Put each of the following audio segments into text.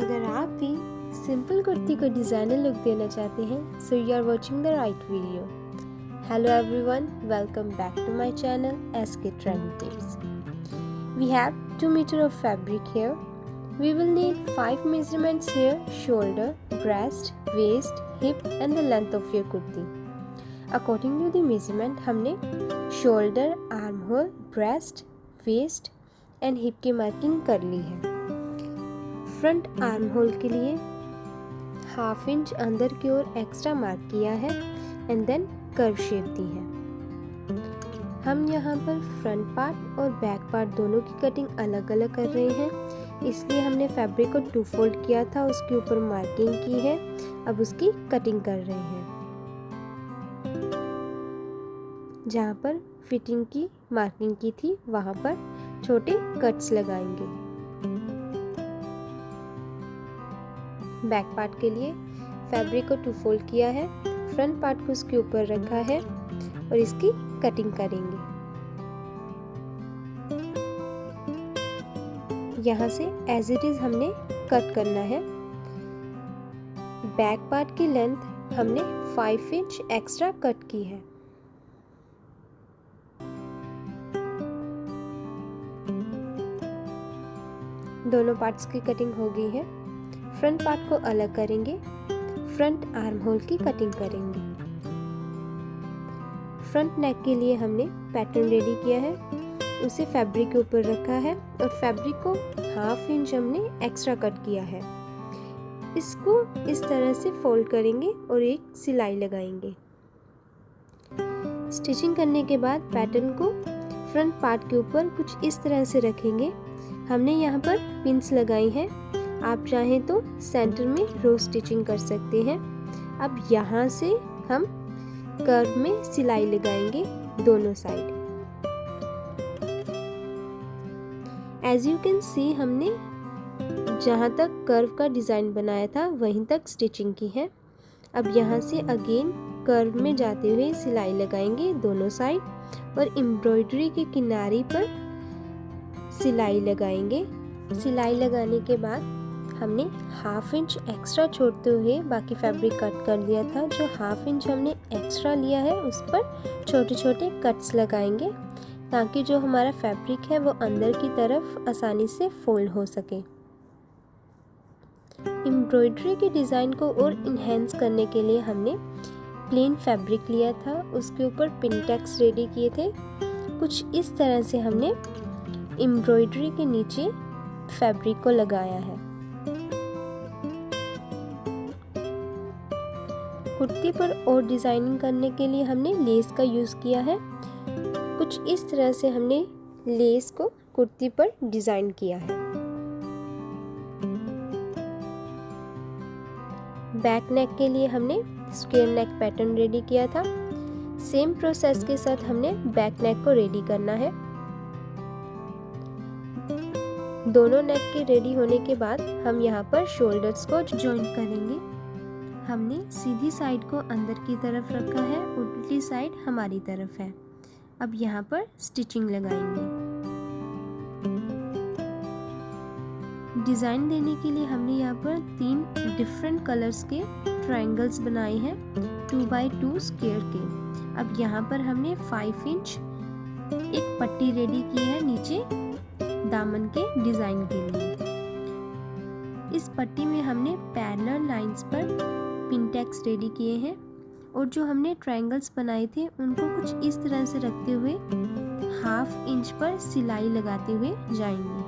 अगर आप भी सिंपल कुर्ती को डिज़ाइनर लुक देना चाहते हैं so you are watching the right video. Hello everyone, welcome back to my channel SK Trend Tips. We have 2 meters of fabric here. We will need 5 measurements here: shoulder, breast, waist, hip and the length of your kurti. According to the measurement हमने shoulder, armhole, breast, waist and hip की marking कर ली है। Front arm hole के लिए 1/2 inch अंदर की ओर extra mark किया है एंड देन कर्व शेप दी है। हम यहाँ पर फ्रंट पार्ट और बैक पार्ट दोनों की कटिंग अलग अलग कर रहे हैं, इसलिए हमने फैब्रिक को 2 फोल्ड किया था, उसके ऊपर मार्किंग की है। अब उसकी कटिंग कर रहे हैं। जहाँ पर फिटिंग की मार्किंग की थी वहाँ पर छोटे कट्स लगाएंगे। बैक पार्ट के लिए फैब्रिक को 2 फोल्ड किया है, फ्रंट पार्ट को उसके ऊपर रखा है और इसकी कटिंग करेंगे। यहाँ से एज इट इज हमने कट करना है। बैक पार्ट की लेंथ हमने 5 इंच एक्स्ट्रा कट की है। दोनों पार्ट्स की कटिंग हो गई है। फ्रंट पार्ट को अलग करेंगे, फ्रंट आर्म होल की कटिंग करेंगे। फ्रंट नेक के लिए हमने पैटर्न रेडी किया है, उसे फैब्रिक के ऊपर रखा है और फैब्रिक को 1/2 इंच हमने एक्स्ट्रा कट किया है। इसको इस तरह से फोल्ड करेंगे और एक सिलाई लगाएंगे। स्टिचिंग करने के बाद पैटर्न को फ्रंट पार्ट के ऊपर कुछ इस तरह से रखेंगे। हमने यहाँ पर पिन्स लगाई हैं, आप चाहें तो सेंटर में रो स्टिचिंग कर सकते हैं। अब यहाँ से हम कर्व में सिलाई लगाएंगे दोनों side. As you can see हमने जहाँ तक कर्व का डिज़ाइन बनाया था वहीं तक स्टिचिंग की है। अब यहाँ से अगेन कर्व में जाते हुए सिलाई लगाएंगे दोनों साइड और एम्ब्रॉयडरी के किनारे पर सिलाई लगाएंगे। सिलाई लगाने के बाद हमने 1/2 इंच एक्स्ट्रा छोड़ते हुए बाकी फैब्रिक कट कर दिया था। जो 1/2 इंच हमने एक्स्ट्रा लिया है उस पर छोटे छोटे कट्स लगाएंगे ताकि जो हमारा फैब्रिक है वो अंदर की तरफ आसानी से फोल्ड हो सके। एम्ब्रॉयडरी के डिज़ाइन को और इन्हेंस करने के लिए हमने प्लेन फैब्रिक लिया था, उसके ऊपर पिनटेक्स रेडी किए थे। कुछ इस तरह से हमने एम्ब्रॉयडरी के नीचे फैब्रिक को लगाया है। कुर्ती पर और डिजाइनिंग करने के लिए हमने लेस का यूज़ किया है। कुछ इस तरह से हमने लेस को कुर्ती पर डिज़ाइन किया है। बैक नेक के लिए हमने स्क्वायर नेक पैटर्न रेडी किया था। सेम प्रोसेस के साथ हमने बैक नेक को रेडी करना है। दोनों नेक के रेडी होने के बाद हम यहाँ पर शोल्डर्स को जॉइन करेंगे। हमने सीधी साइड को अंदर की तरफ रखा है, उल्टी साइड हमारी तरफ है। अब यहाँ पर स्टिचिंग लगाएंगे। डिज़ाइन देने के लिए हमने यहाँ पर 3 डिफरेंट कलर्स के ट्रायंगल्स बनाए हैं 2x2 स्क्वायर के। अब यहाँ पर हमने 5 इंच एक पट्टी रेडी की है नीचे दामन के डिज़ाइन के लिए। इस पट्टी में हमने पैरेलल लाइंस पर पिनटेक्स रेडी किए हैं और जो हमने ट्रायंगल्स बनाए थे उनको कुछ इस तरह से रखते हुए 1/2 इंच पर सिलाई लगाते हुए जाएंगे।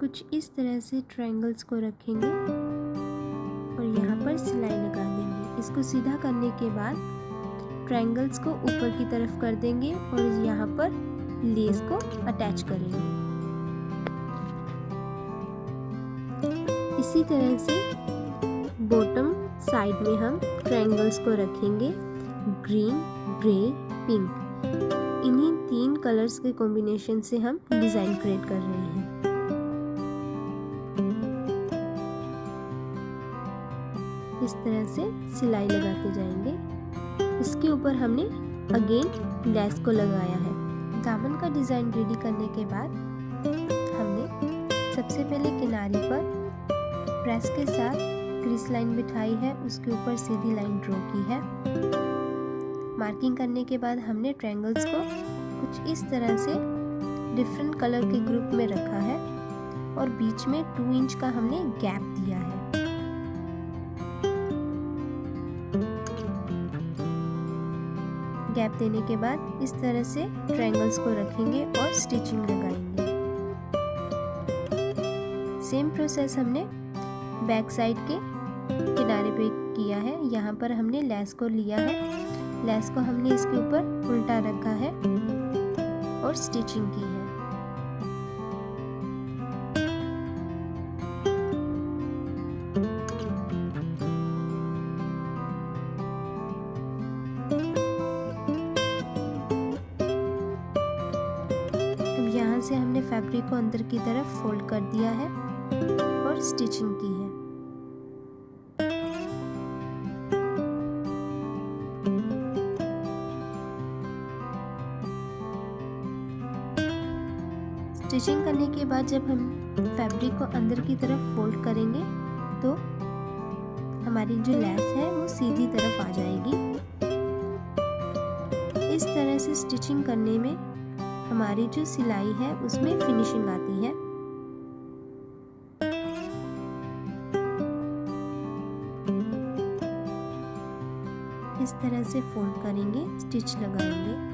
कुछ इस तरह से ट्रायंगल्स को रखेंगे और यहाँ पर सिलाई लगा देंगे। इसको सीधा करने के बाद ट्रायंगल्स को ऊपर की तरफ कर देंगे और यहाँ पर लेस को अटैच करेंगे। इसी तरह से बॉटम साइड में हम ट्रायंगल्स को रखेंगे ग्रीन, ग्रे, पिंक। इन्हीं 3 कलर्स के कॉम्बिनेशन से हम डिज़ाइन क्रिएट कर रहे हैं। इस तरह से सिलाई लगाते जाएंगे। इसके ऊपर हमने अगेन लेस को लगाया है। दामन का डिज़ाइन रेडी करने के बाद हमने सबसे पहले किनारे पर प्रेस के साथ क्रीज लाइन बिठाई है, उसके ऊपर सीधी लाइन ड्रॉ की है। मार्किंग करने के बाद हमने ट्रायंगल्स को कुछ इस तरह से डिफरेंट कलर के ग्रुप में रखा है और बीच में 2 इंच का हमने गैप दिया है। गैप देने के बाद इस तरह से ट्रायंगल्स को रखेंगे और स्टिचिंग लगाएंगे। सेम प्रोसेस हमने बैक साइड के किनारे पे किया है। यहाँ पर हमने लेस को लिया है, लेस को हमने इसके ऊपर उल्टा रखा है और स्टिचिंग की है। अब यहाँ से हमने फैब्रिक को अंदर की तरफ फोल्ड कर दिया है और स्टिचिंग की है। स्टिचिंग करने के बाद जब हम फैब्रिक को अंदर की तरफ फोल्ड करेंगे तो हमारी जो लेस है वो सीधी तरफ आ जाएगी। इस तरह से स्टिचिंग करने में हमारी जो सिलाई है उसमें फिनिशिंग आती है। इस तरह से फोल्ड करेंगे, स्टिच लगाएंगे।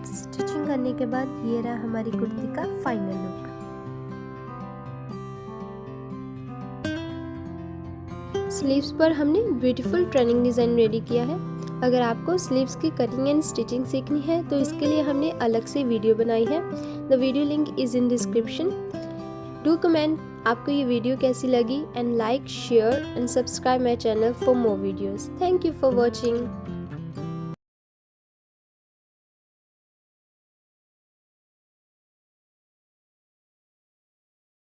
स्टिचिंग करने के बाद ये रहा हमारी कुर्ती का फाइनल लुक। स्लीव्स पर हमने ब्यूटीफुल ट्रेनिंग डिज़ाइन रेडी किया है। अगर आपको स्लीव्स की कटिंग एंड स्टिचिंग सीखनी है तो इसके लिए हमने अलग से वीडियो बनाई है। The video link is in description. Do comment आपको ये वीडियो कैसी लगी and like, share and subscribe my channel for more videos. Thank you for watching.